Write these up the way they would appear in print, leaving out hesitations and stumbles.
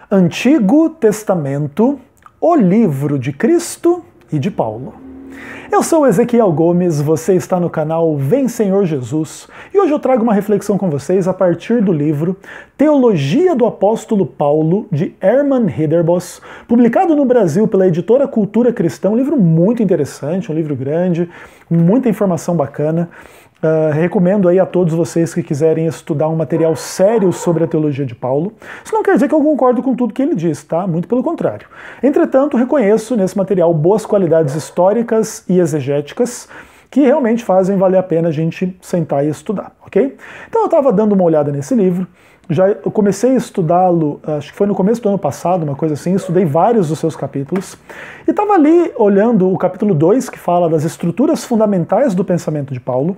Antigo Testamento, o livro de Cristo e de Paulo. Eu sou Ezequiel Gomes, você está no canal Vem Senhor Jesus, e hoje eu trago uma reflexão com vocês a partir do livro Teologia do Apóstolo Paulo, de Herman Ridderbos, publicado no Brasil pela editora Cultura Cristã, um livro muito interessante, um livro grande, muita informação bacana. Recomendo aí a todos vocês que quiserem estudar um material sério sobre a teologia de Paulo. Isso não quer dizer que eu concordo com tudo que ele diz, tá? Muito pelo contrário. Entretanto, reconheço nesse material boas qualidades históricas e exegéticas que realmente fazem valer a pena a gente sentar e estudar, ok? Então eu estava dando uma olhada nesse livro, eu comecei a estudá-lo, acho que foi no começo do ano passado, uma coisa assim, estudei vários dos seus capítulos, e estava ali olhando o capítulo 2, que fala das estruturas fundamentais do pensamento de Paulo.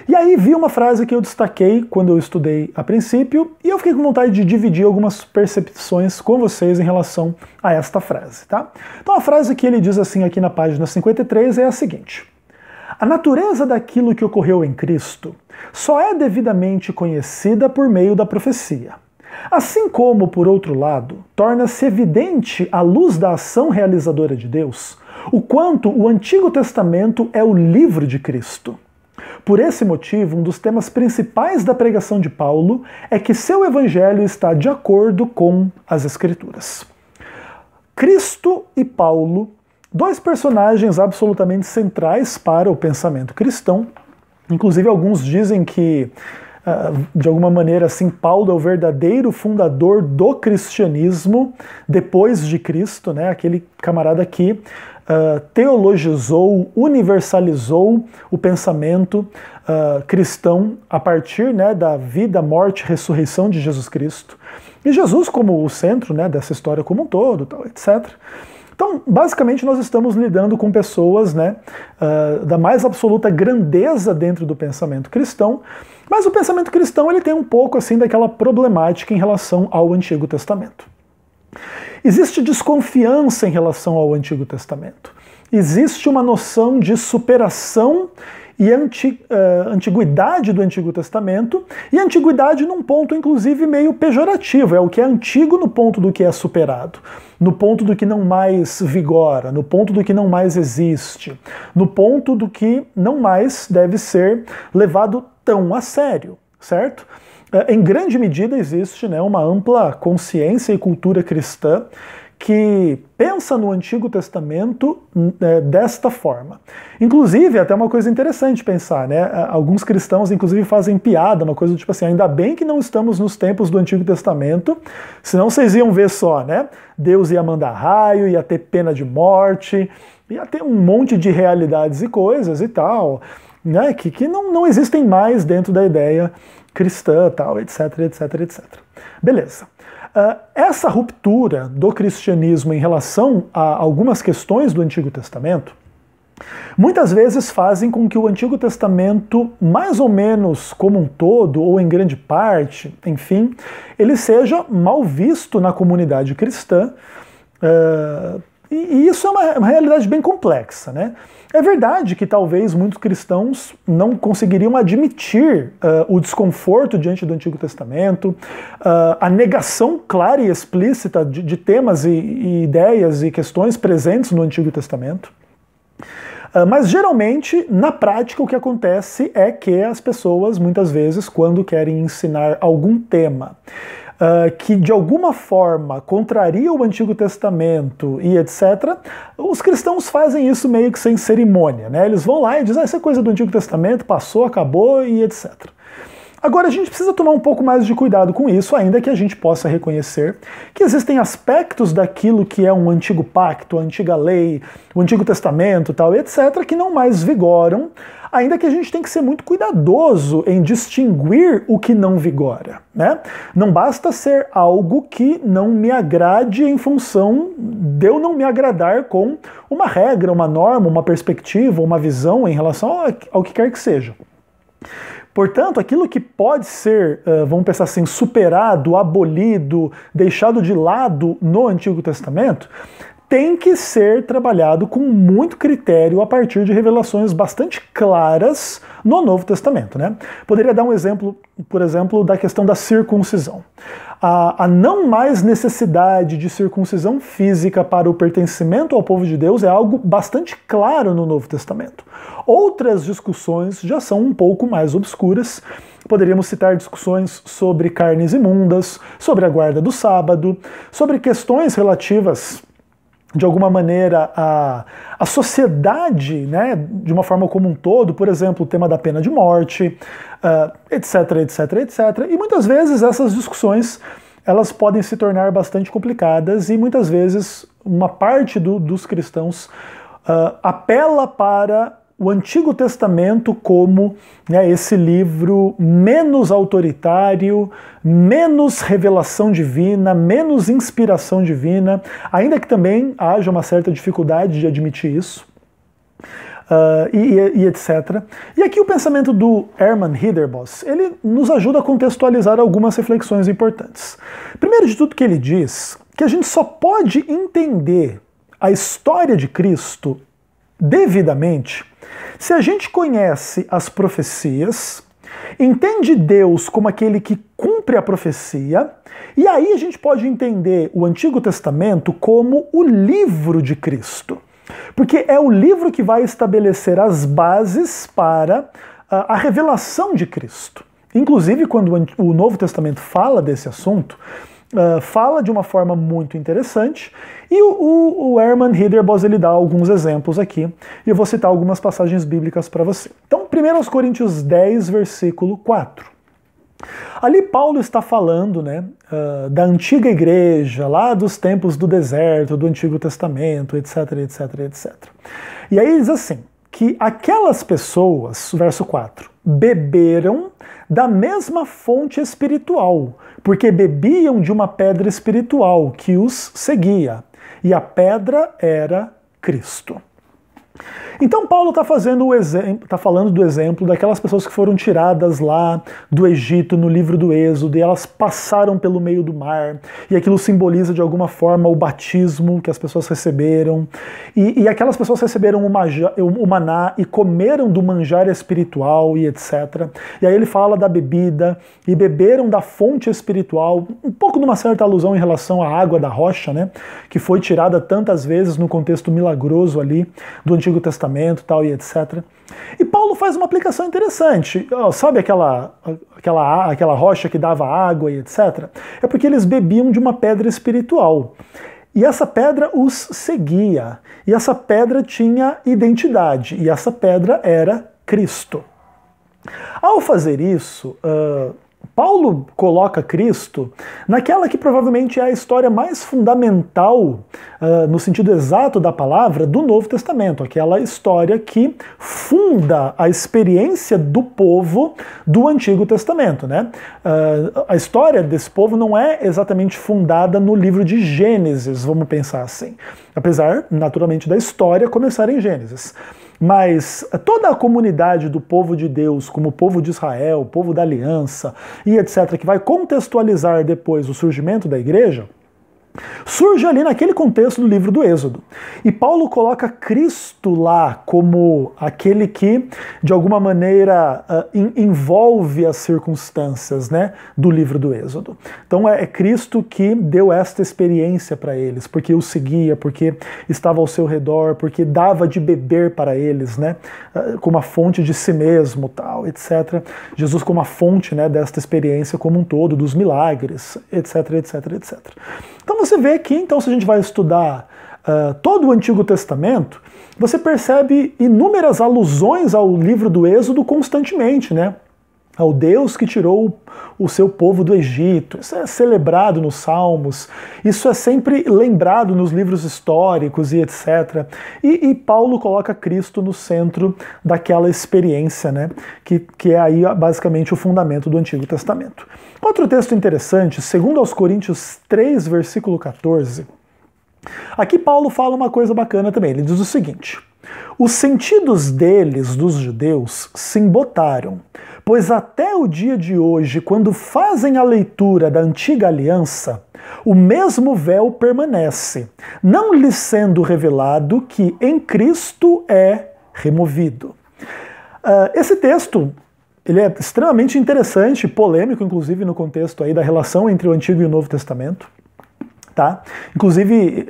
E aí vi uma frase que eu destaquei quando eu estudei a princípio, e eu fiquei com vontade de dividir algumas percepções com vocês em relação a esta frase, tá? Então a frase que ele diz assim aqui na página 53 é a seguinte: a natureza daquilo que ocorreu em Cristo só é devidamente conhecida por meio da profecia. Assim como, por outro lado, torna-se evidente à luz da ação realizadora de Deus, o quanto o Antigo Testamento é o livro de Cristo. Por esse motivo, um dos temas principais da pregação de Paulo é que seu evangelho está de acordo com as Escrituras. Cristo e Paulo, dois personagens absolutamente centrais para o pensamento cristão. Inclusive, alguns dizem que, de alguma maneira, assim, Paulo é o verdadeiro fundador do cristianismo depois de Cristo, né? Aquele camarada que teologizou, universalizou o pensamento cristão a partir, né, da vida, morte e ressurreição de Jesus Cristo. E Jesus como o centro, né, dessa história como um todo, tal, etc. Então, basicamente, nós estamos lidando com pessoas, né, da mais absoluta grandeza dentro do pensamento cristão, mas o pensamento cristão ele tem um pouco assim daquela problemática em relação ao Antigo Testamento. Existe desconfiança em relação ao Antigo Testamento. Existe uma noção de superação e antiguidade do Antigo Testamento, e antiguidade num ponto, inclusive, meio pejorativo. É o que é antigo no ponto do que é superado, no ponto do que não mais vigora, no ponto do que não mais existe, no ponto do que não mais deve ser levado tão a sério, certo? Em grande medida existe, né, uma ampla consciência e cultura cristã que pensa no Antigo Testamento desta forma. Inclusive, até uma coisa interessante pensar, né? Alguns cristãos, inclusive, fazem piada, uma coisa do tipo assim, ainda bem que não estamos nos tempos do Antigo Testamento, senão vocês iam ver só, né? Deus ia mandar raio, ia ter pena de morte, ia ter um monte de realidades e coisas e tal, né? Que não existem mais dentro da ideia cristã, tal, etc, etc, etc. Beleza. Essa ruptura do cristianismo em relação a algumas questões do Antigo Testamento muitas vezes fazem com que o Antigo Testamento, mais ou menos como um todo, ou em grande parte, enfim, ele seja mal visto na comunidade cristã. E isso é uma realidade bem complexa, né? É verdade que talvez muitos cristãos não conseguiriam admitir o desconforto diante do Antigo Testamento, a negação clara e explícita de temas e ideias e questões presentes no Antigo Testamento. Mas geralmente, na prática, o que acontece é que as pessoas, muitas vezes, quando querem ensinar algum tema que de alguma forma contraria o Antigo Testamento e etc., os cristãos fazem isso meio que sem cerimônia, né? Eles vão lá e dizem, essa é coisa do Antigo Testamento, passou, acabou e etc. Agora, a gente precisa tomar um pouco mais de cuidado com isso, ainda que a gente possa reconhecer que existem aspectos daquilo que é um antigo pacto, a antiga lei, o Antigo Testamento, tal, etc., que não mais vigoram, ainda que a gente tem que ser muito cuidadoso em distinguir o que não vigora, né? Não basta ser algo que não me agrade em função de eu não me agradar com uma regra, uma norma, uma perspectiva, uma visão em relação ao que quer que seja. Portanto, aquilo que pode ser, vamos pensar assim, superado, abolido, deixado de lado no Antigo Testamento, tem que ser trabalhado com muito critério a partir de revelações bastante claras no Novo Testamento, né? Poderia dar um exemplo, por exemplo, da questão da circuncisão. A não mais necessidade de circuncisão física para o pertencimento ao povo de Deus é algo bastante claro no Novo Testamento. Outras discussões já são um pouco mais obscuras. Poderíamos citar discussões sobre carnes imundas, sobre a guarda do sábado, sobre questões relativas de alguma maneira a sociedade, né, de uma forma como um todo, por exemplo, o tema da pena de morte, etc, etc, etc. E muitas vezes essas discussões elas podem se tornar bastante complicadas e muitas vezes uma parte dos cristãos apela para o Antigo Testamento como, né, esse livro menos autoritário, menos revelação divina, menos inspiração divina, ainda que também haja uma certa dificuldade de admitir isso, e etc. E aqui o pensamento do Hermann Ridderbos, ele nos ajuda a contextualizar algumas reflexões importantes. Primeiro de tudo que ele diz que a gente só pode entender a história de Cristo devidamente se a gente conhece as profecias, entende Deus como aquele que cumpre a profecia, e aí a gente pode entender o Antigo Testamento como o livro de Cristo. Porque é o livro que vai estabelecer as bases para a revelação de Cristo. Inclusive, quando o Novo Testamento fala desse assunto, fala de uma forma muito interessante, e o Hermann Ridderbos ele dá alguns exemplos aqui, e eu vou citar algumas passagens bíblicas para você. Então, 1 Coríntios 10, versículo 4. Ali Paulo está falando, né, da antiga igreja, lá dos tempos do deserto, do Antigo Testamento, etc, etc, etc. E aí diz assim, que aquelas pessoas, verso 4, beberam da mesma fonte espiritual, porque bebiam de uma pedra espiritual que os seguia, e a pedra era Cristo. Então Paulo está falando do exemplo daquelas pessoas que foram tiradas lá do Egito no livro do Êxodo e elas passaram pelo meio do mar e aquilo simboliza de alguma forma o batismo que as pessoas receberam e aquelas pessoas receberam o maná e comeram do manjar espiritual e etc. E aí ele fala da bebida e beberam da fonte espiritual, um pouco numa certa alusão em relação à água da rocha, né, que foi tirada tantas vezes no contexto milagroso ali do Antigo Testamento, tal e etc. E Paulo faz uma aplicação interessante. Sabe aquela rocha que dava água e etc? É porque eles bebiam de uma pedra espiritual. E essa pedra os seguia. E essa pedra tinha identidade. E essa pedra era Cristo. Ao fazer isso, Paulo coloca Cristo naquela que provavelmente é a história mais fundamental, no sentido exato da palavra, do Novo Testamento. Aquela história que funda a experiência do povo do Antigo Testamento, né? A história desse povo não é exatamente fundada no livro de Gênesis, vamos pensar assim. Apesar, naturalmente, da história começar em Gênesis. Mas toda a comunidade do povo de Deus, como o povo de Israel, o povo da aliança e etc., que vai contextualizar depois o surgimento da igreja, surge ali naquele contexto do livro do Êxodo. E Paulo coloca Cristo lá como aquele que, de alguma maneira, envolve as circunstâncias, né, do livro do Êxodo. Então é Cristo que deu esta experiência para eles, porque os seguia, porque estava ao seu redor, porque dava de beber para eles, né, como a fonte de si mesmo, tal, etc. Jesus como a fonte, né, desta experiência como um todo, dos milagres, etc, etc, etc. Então você vê que, então, se a gente vai estudar todo o Antigo Testamento, você percebe inúmeras alusões ao livro do Êxodo constantemente, né? Ao Deus que tirou o seu povo do Egito. Isso é celebrado nos Salmos, isso é sempre lembrado nos livros históricos e etc. E Paulo coloca Cristo no centro daquela experiência, né? Que é aí basicamente o fundamento do Antigo Testamento. Outro texto interessante, 2 Coríntios 3, versículo 14. Aqui Paulo fala uma coisa bacana também. Ele diz o seguinte: os sentidos deles, dos judeus, se embotaram, pois até o dia de hoje, quando fazem a leitura da antiga aliança, o mesmo véu permanece, não lhe sendo revelado que em Cristo é removido. Esse texto ele é extremamente interessante, polêmico, inclusive, no contexto aí da relação entre o Antigo e o Novo Testamento. Tá? Inclusive,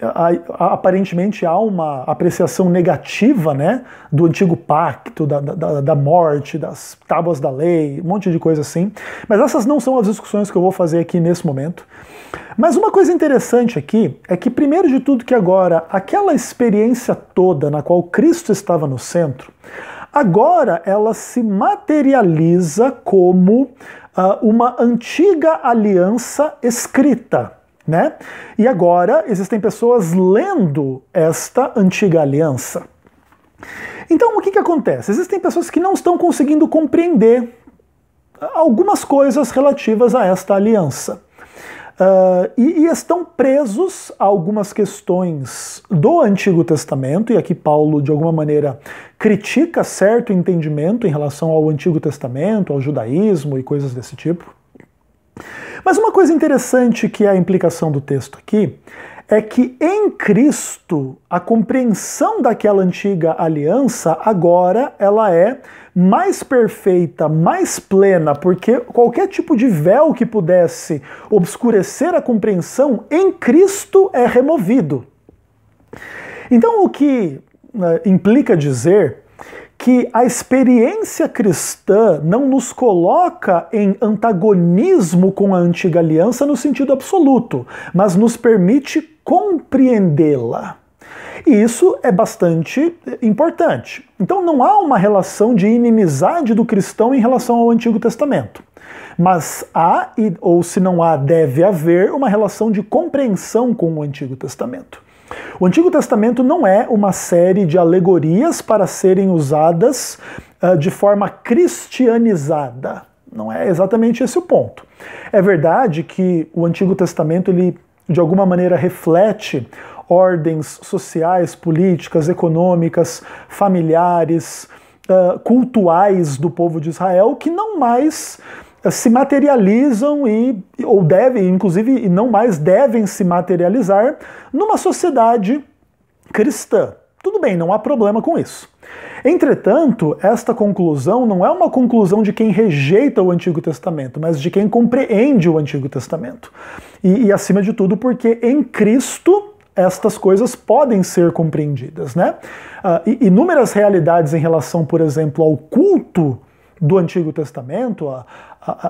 aparentemente há uma apreciação negativa, né, do antigo pacto, da morte, das tábuas da lei, um monte de coisa assim. Mas essas não são as discussões que eu vou fazer aqui nesse momento. Mas uma coisa interessante aqui é que, primeiro de tudo, que agora aquela experiência toda na qual Cristo estava no centro, agora ela se materializa como uma antiga aliança escrita. Né? E agora existem pessoas lendo esta antiga aliança. Então o que acontece? Existem pessoas que não estão conseguindo compreender algumas coisas relativas a esta aliança. E estão presos a algumas questões do Antigo Testamento, e aqui Paulo, de alguma maneira, critica certo entendimento em relação ao Antigo Testamento, ao judaísmo e coisas desse tipo. Mas uma coisa interessante que é a implicação do texto aqui é que em Cristo a compreensão daquela antiga aliança agora ela é mais perfeita, mais plena, porque qualquer tipo de véu que pudesse obscurecer a compreensão em Cristo é removido. Então o que implica dizer que a experiência cristã não nos coloca em antagonismo com a antiga aliança no sentido absoluto, mas nos permite compreendê-la. E isso é bastante importante. Então não há uma relação de inimizade do cristão em relação ao Antigo Testamento. Mas há, ou se não há, deve haver uma relação de compreensão com o Antigo Testamento. O Antigo Testamento não é uma série de alegorias para serem usadas de forma cristianizada. Não é exatamente esse o ponto. É verdade que o Antigo Testamento, ele, de alguma maneira, reflete ordens sociais, políticas, econômicas, familiares, cultuais do povo de Israel, que não mais se materializam ou devem, inclusive, não mais devem se materializar numa sociedade cristã. Tudo bem, não há problema com isso. Entretanto, esta conclusão não é uma conclusão de quem rejeita o Antigo Testamento, mas de quem compreende o Antigo Testamento. E acima de tudo, porque em Cristo estas coisas podem ser compreendidas, né? Inúmeras realidades em relação, por exemplo, ao culto do Antigo Testamento,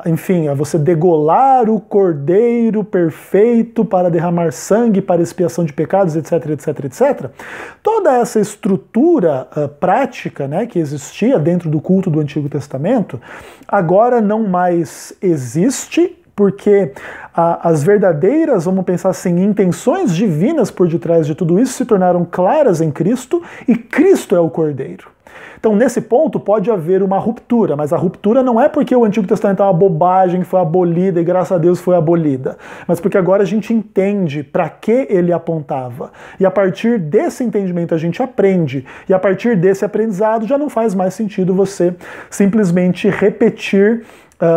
enfim, a você degolar o cordeiro perfeito para derramar sangue para expiação de pecados, etc, etc, etc. Toda essa estrutura prática, né, que existia dentro do culto do Antigo Testamento, agora não mais existe, porque as verdadeiras, vamos pensar assim, intenções divinas por detrás de tudo isso se tornaram claras em Cristo, e Cristo é o cordeiro. Então, nesse ponto, pode haver uma ruptura, mas a ruptura não é porque o Antigo Testamento é uma bobagem que foi abolida e graças a Deus foi abolida, mas porque agora a gente entende para que ele apontava. E a partir desse entendimento a gente aprende, e a partir desse aprendizado já não faz mais sentido você simplesmente repetir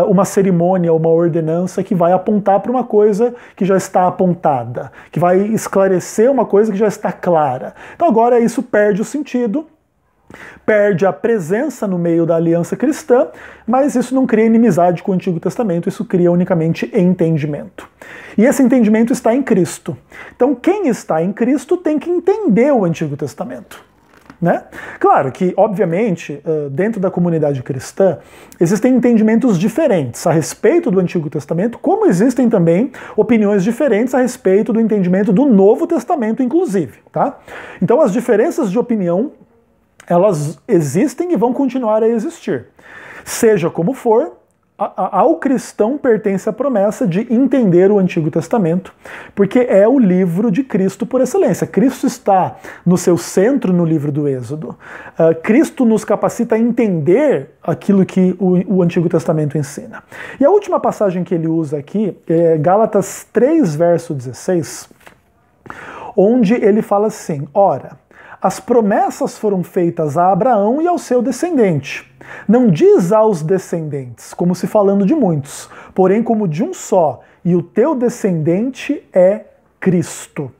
uma cerimônia, uma ordenança que vai apontar para uma coisa que já está apontada, que vai esclarecer uma coisa que já está clara. Então agora isso perde o sentido, perde a presença no meio da aliança cristã, mas isso não cria inimizade com o Antigo Testamento, isso cria unicamente entendimento. E esse entendimento está em Cristo. Então quem está em Cristo tem que entender o Antigo Testamento. Né? Claro que, obviamente, dentro da comunidade cristã, existem entendimentos diferentes a respeito do Antigo Testamento, como existem também opiniões diferentes a respeito do entendimento do Novo Testamento, inclusive. Tá? Então as diferenças de opinião, elas existem e vão continuar a existir. Seja como for, ao cristão pertence a promessa de entender o Antigo Testamento, porque é o livro de Cristo por excelência. Cristo está no seu centro no livro do Êxodo. Cristo nos capacita a entender aquilo que o Antigo Testamento ensina. E a última passagem que ele usa aqui é Gálatas 3, verso 16, onde ele fala assim: ora, as promessas foram feitas a Abraão e ao seu descendente. Não diz aos descendentes, como se falando de muitos, porém como de um só, e o teu descendente é Cristo.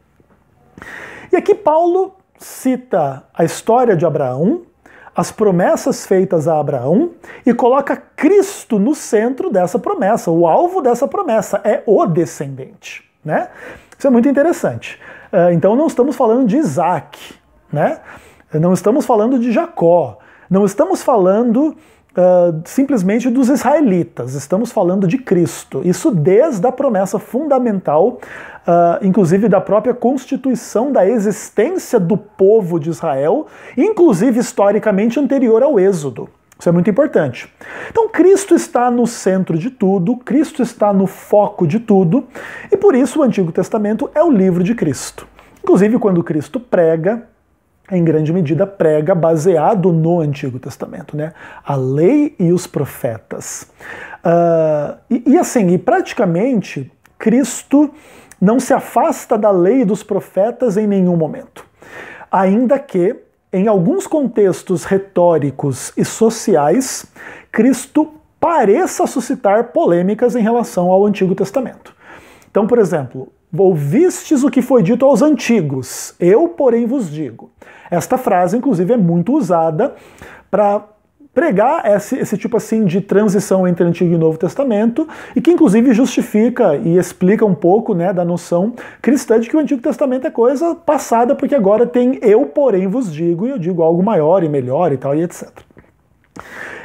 E aqui Paulo cita a história de Abraão, as promessas feitas a Abraão e coloca Cristo no centro dessa promessa. O alvo dessa promessa é o descendente, né? Isso é muito interessante. Então não estamos falando de Isaac, né? Não estamos falando de Jacó, não estamos falando simplesmente dos israelitas, estamos falando de Cristo. Isso desde a promessa fundamental, inclusive da própria constituição da existência do povo de Israel, inclusive historicamente anterior ao Êxodo. Isso é muito importante. Então Cristo está no centro de tudo, Cristo está no foco de tudo, e por isso o Antigo Testamento é o livro de Cristo. Inclusive quando Cristo prega, em grande medida prega baseado no Antigo Testamento, né? A lei e os profetas. E praticamente, Cristo não se afasta da lei e dos profetas em nenhum momento. Ainda que, em alguns contextos retóricos e sociais, Cristo pareça suscitar polêmicas em relação ao Antigo Testamento. Então, por exemplo, ouvistes o que foi dito aos antigos, eu, porém, vos digo. Esta frase, inclusive, é muito usada para pregar esse tipo assim de transição entre Antigo e Novo Testamento, e que inclusive justifica e explica um pouco, né, da noção cristã de que o Antigo Testamento é coisa passada, porque agora tem eu, porém, vos digo, e eu digo algo maior e melhor e tal, e etc.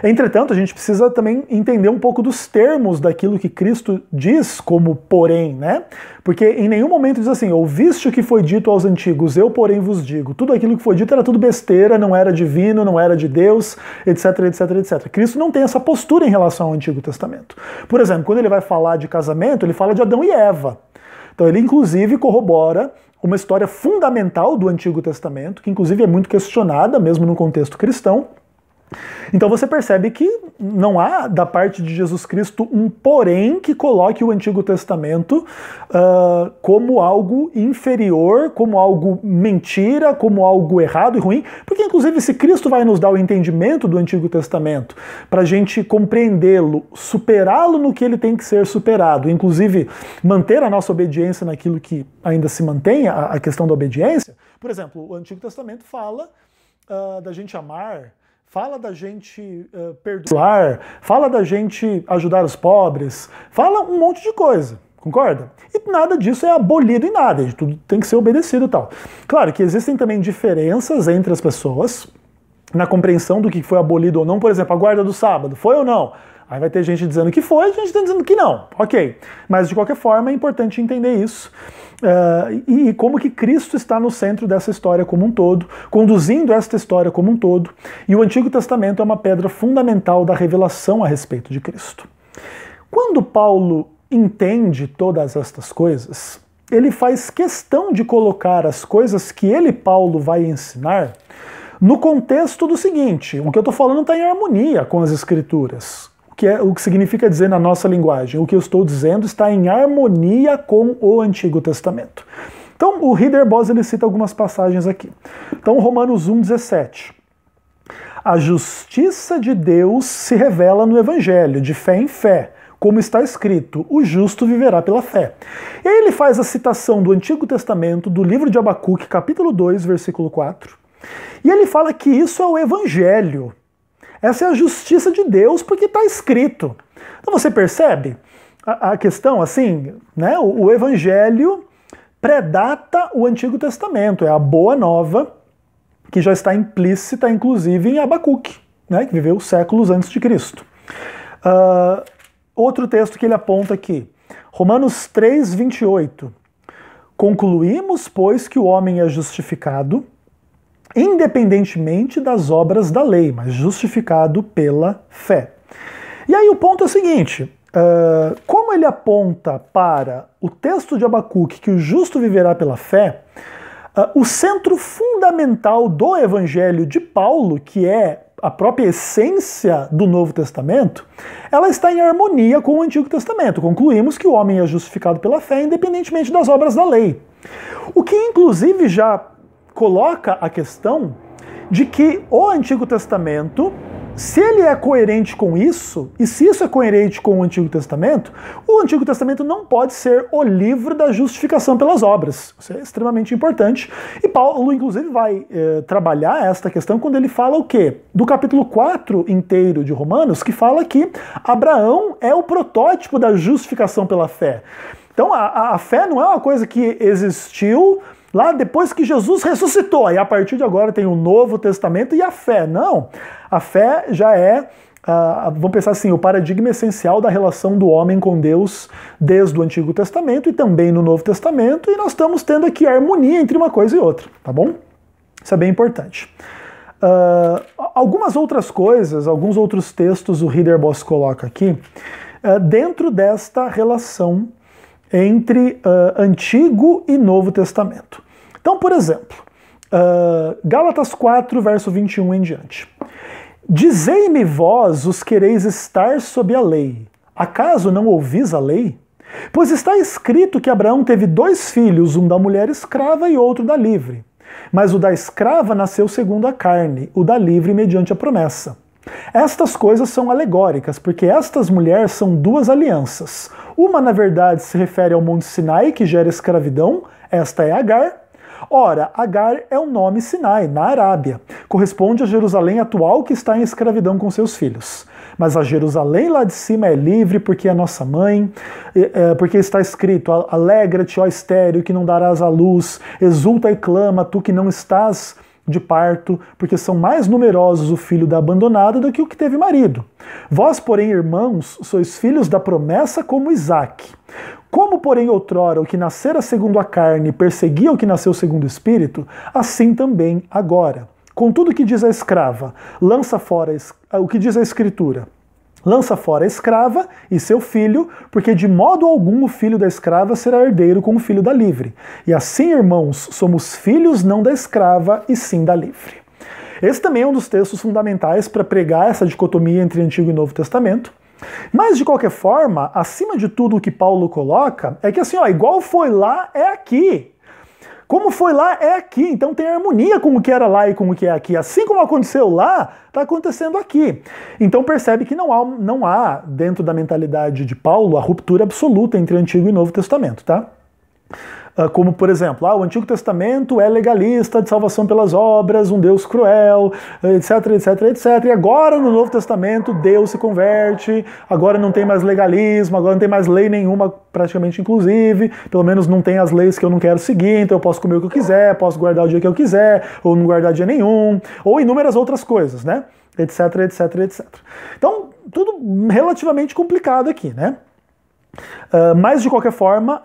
Entretanto, a gente precisa também entender um pouco dos termos daquilo que Cristo diz como porém, né? Porque em nenhum momento diz assim, ouviste o que foi dito aos antigos, eu porém vos digo. Tudo aquilo que foi dito era tudo besteira, não era divino, não era de Deus, etc, etc, etc. Cristo não tem essa postura em relação ao Antigo Testamento. Por exemplo, quando ele vai falar de casamento, ele fala de Adão e Eva. Então ele inclusive corrobora uma história fundamental do Antigo Testamento, que inclusive é muito questionada, mesmo no contexto cristão. Então você percebe que não há da parte de Jesus Cristo um porém que coloque o Antigo Testamento como algo inferior, como algo mentira, como algo errado e ruim, porque inclusive se Cristo vai nos dar o entendimento do Antigo Testamento para a gente compreendê-lo, superá-lo no que ele tem que ser superado, inclusive manter a nossa obediência naquilo que ainda se mantém, a questão da obediência. Por exemplo, o Antigo Testamento fala da gente amar, fala da gente perdoar, fala da gente ajudar os pobres, fala um monte de coisa, concorda? E nada disso é abolido em nada, tudo tem que ser obedecido e tal. Claro que existem também diferenças entre as pessoas na compreensão do que foi abolido ou não. Por exemplo, a guarda do sábado, foi ou não? Aí vai ter gente dizendo que foi, gente dizendo que não. Ok. Mas de qualquer forma é importante entender isso. E como que Cristo está no centro dessa história como um todo, conduzindo esta história como um todo. E o Antigo Testamento é uma pedra fundamental da revelação a respeito de Cristo. Quando Paulo entende todas estas coisas, ele faz questão de colocar as coisas que ele, Paulo, vai ensinar no contexto do seguinte: o que eu estou falando está em harmonia com as Escrituras. O que significa dizer na nossa linguagem, o que eu estou dizendo está em harmonia com o Antigo Testamento. Então o Reader Boss ele cita algumas passagens aqui. Então Romanos 1,17. A justiça de Deus se revela no Evangelho, de fé em fé, como está escrito, o justo viverá pela fé. E aí ele faz a citação do Antigo Testamento, do livro de Abacuque, capítulo 2, versículo 4, e ele fala que isso é o Evangelho. Essa é a justiça de Deus, porque está escrito. Então você percebe a questão, assim, né? O Evangelho predata o Antigo Testamento, é a boa nova que já está implícita, inclusive, em Abacuque, né? Que viveu séculos antes de Cristo. Outro texto que ele aponta aqui, Romanos 3, 28. Concluímos, pois, que o homem é justificado independentemente das obras da lei, mas justificado pela fé. E aí o ponto é o seguinte, como ele aponta para o texto de Abacuque que o justo viverá pela fé, o centro fundamental do Evangelho de Paulo, que é a própria essência do Novo Testamento, ela está em harmonia com o Antigo Testamento. Concluímos que o homem é justificado pela fé independentemente das obras da lei. O que inclusive já coloca a questão de que o Antigo Testamento se ele é coerente com isso, e se isso é coerente com o Antigo Testamento não pode ser o livro da justificação pelas obras. Isso é extremamente importante. E Paulo, inclusive, vai trabalhar esta questão quando ele fala o quê? Do capítulo 4 inteiro de Romanos, que fala que Abraão é o protótipo da justificação pela fé. Então a fé não é uma coisa que existiu lá depois que Jesus ressuscitou, aí a partir de agora tem o Novo Testamento e a fé. Não, a fé já é, vamos pensar assim, o paradigma essencial da relação do homem com Deus desde o Antigo Testamento e também no Novo Testamento, e nós estamos tendo aqui a harmonia entre uma coisa e outra, tá bom? Isso é bem importante. Algumas outras coisas, alguns outros textos o Ridderbos coloca aqui, dentro desta relação entre Antigo e Novo Testamento. Então, por exemplo, Gálatas 4, verso 21 em diante. Dizei-me vós os quereis estar sob a lei. Acaso não ouvis a lei? Pois está escrito que Abraão teve 2 filhos, um da mulher escrava e outro da livre. Mas o da escrava nasceu segundo a carne, o da livre mediante a promessa. Estas coisas são alegóricas, porque estas mulheres são 2 alianças. Uma, na verdade, se refere ao Monte Sinai, que gera escravidão, esta é Agar. Ora, Agar é o nome Sinai, na Arábia. Corresponde a Jerusalém atual, que está em escravidão com seus filhos. Mas a Jerusalém lá de cima é livre, porque é nossa mãe, porque está escrito, alegra-te, ó estéril, que não darás à luz, exulta e clama, tu que não estás de parto, porque são mais numerosos o filho da abandonada do que o que teve marido. Vós, porém, irmãos, sois filhos da promessa como Isaque. Como, porém, outrora o que nascera segundo a carne perseguia o que nasceu segundo o Espírito, assim também agora. Contudo, o que diz a escrava? Lança fora o que diz a Escritura. Lança fora a escrava e seu filho, porque de modo algum o filho da escrava será herdeiro com o filho da livre. E assim, irmãos, somos filhos não da escrava, e sim da livre. Esse também é um dos textos fundamentais para pregar essa dicotomia entre Antigo e Novo Testamento. Mas, de qualquer forma, acima de tudo o que Paulo coloca é que assim, igual foi lá, é aqui. Como foi lá, é aqui. Então tem harmonia com o que era lá e com o que é aqui. Assim como aconteceu lá, está acontecendo aqui. Então percebe que não há, dentro da mentalidade de Paulo, a ruptura absoluta entre Antigo e Novo Testamento, tá? Como, por exemplo, o Antigo Testamento é legalista, de salvação pelas obras, um Deus cruel, etc, etc, etc. E agora, no Novo Testamento, Deus se converte, agora não tem mais legalismo, agora não tem mais lei nenhuma, praticamente inclusive, pelo menos não tem as leis que eu não quero seguir, então eu posso comer o que eu quiser, posso guardar o dia que eu quiser, ou não guardar dia nenhum, ou inúmeras outras coisas, né? Etc, etc, etc. Então, tudo relativamente complicado aqui, né? Mas, de qualquer forma,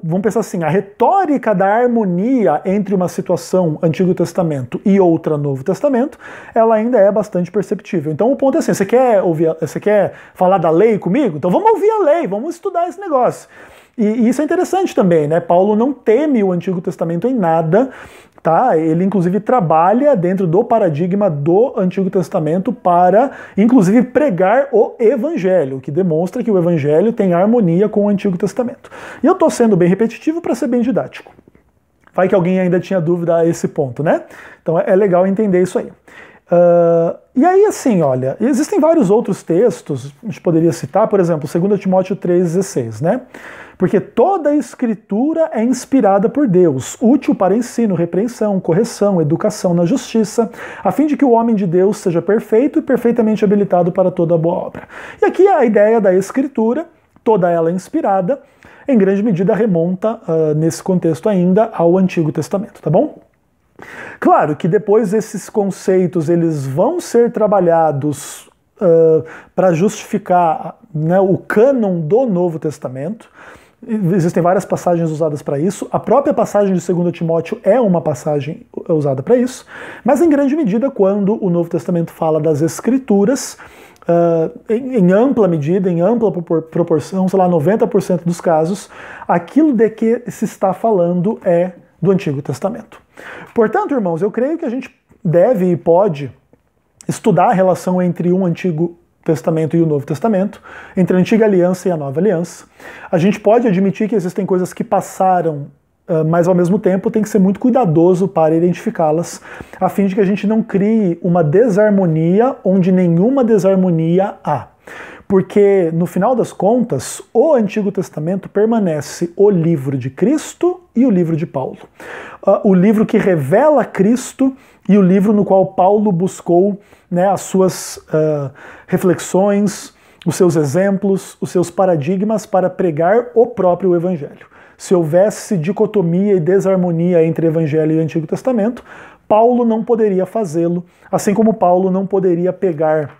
vamos pensar assim, a retórica da harmonia entre uma situação Antigo Testamento e outra Novo Testamento, ela ainda é bastante perceptível. Então o ponto é assim, você quer falar da lei comigo? Então vamos ouvir a lei, vamos estudar esse negócio. E isso é interessante também, né? Paulo não teme o Antigo Testamento em nada, tá? Ele inclusive trabalha dentro do paradigma do Antigo Testamento para, inclusive, pregar o Evangelho, que demonstra que o Evangelho tem harmonia com o Antigo Testamento. E eu estou sendo bem repetitivo para ser bem didático. Vai que alguém ainda tinha dúvida a esse ponto, né? Então é legal entender isso aí. E aí, assim, olha, existem vários outros textos, a gente poderia citar, por exemplo, 2 Timóteo 3,16, né? Porque toda a Escritura é inspirada por Deus, útil para ensino, repreensão, correção, educação na justiça, a fim de que o homem de Deus seja perfeito e perfeitamente habilitado para toda boa obra. E aqui a ideia da Escritura, toda ela inspirada, em grande medida remonta, nesse contexto ainda, ao Antigo Testamento, tá bom? Claro que depois esses conceitos eles vão ser trabalhados para justificar, né, o cânon do Novo Testamento. Existem várias passagens usadas para isso. A própria passagem de 2 Timóteo é uma passagem usada para isso. Mas em grande medida, quando o Novo Testamento fala das Escrituras, em ampla medida, em ampla proporção, sei lá, 90% dos casos, aquilo de que se está falando é do Antigo Testamento. Portanto, irmãos, eu creio que a gente deve e pode estudar a relação entre um Antigo Testamento e o Novo Testamento, entre a Antiga Aliança e a Nova Aliança. A gente pode admitir que existem coisas que passaram mas ao mesmo tempo tem que ser muito cuidadoso para identificá-las, a fim de que a gente não crie uma desarmonia onde nenhuma desarmonia há. Porque, no final das contas, o Antigo Testamento permanece o livro de Cristo e o livro de Paulo. O livro que revela Cristo e o livro no qual Paulo buscou, né, as suas reflexões, os seus exemplos, os seus paradigmas para pregar o próprio Evangelho. Se houvesse dicotomia e desarmonia entre Evangelho e Antigo Testamento, Paulo não poderia fazê-lo, assim como Paulo não poderia pegar,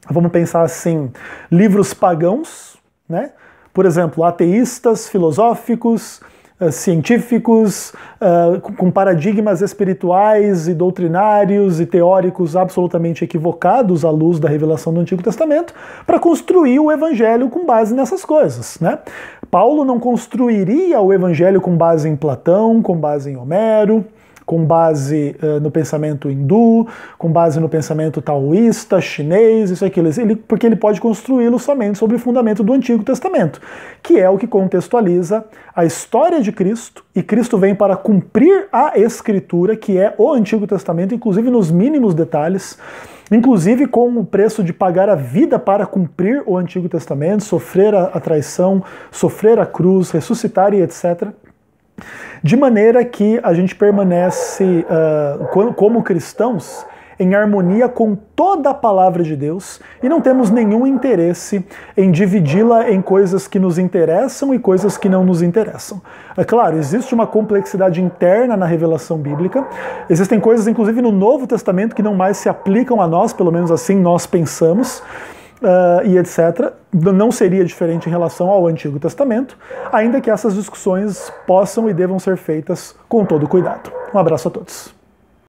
vamos pensar assim, livros pagãos, né? Por exemplo, ateístas, filosóficos, científicos, com paradigmas espirituais e doutrinários e teóricos absolutamente equivocados à luz da revelação do Antigo Testamento, para construir o Evangelho com base nessas coisas, né? Paulo não construiria o Evangelho com base em Platão, com base em Homero, com base no pensamento hindu, com base no pensamento taoísta, chinês, isso e aquilo, porque ele pode construí-lo somente sobre o fundamento do Antigo Testamento, que é o que contextualiza a história de Cristo, e Cristo vem para cumprir a Escritura, que é o Antigo Testamento, inclusive nos mínimos detalhes, inclusive com o preço de pagar a vida para cumprir o Antigo Testamento, sofrer a traição, sofrer a cruz, ressuscitar e etc., de maneira que a gente permanece, como cristãos, em harmonia com toda a palavra de Deus e não temos nenhum interesse em dividi-la em coisas que nos interessam e coisas que não nos interessam. É claro, existe uma complexidade interna na revelação bíblica, existem coisas, inclusive no Novo Testamento, que não mais se aplicam a nós, pelo menos assim nós pensamos, e etc. Não seria diferente em relação ao Antigo Testamento, ainda que essas discussões possam e devam ser feitas com todo cuidado. Um abraço a todos.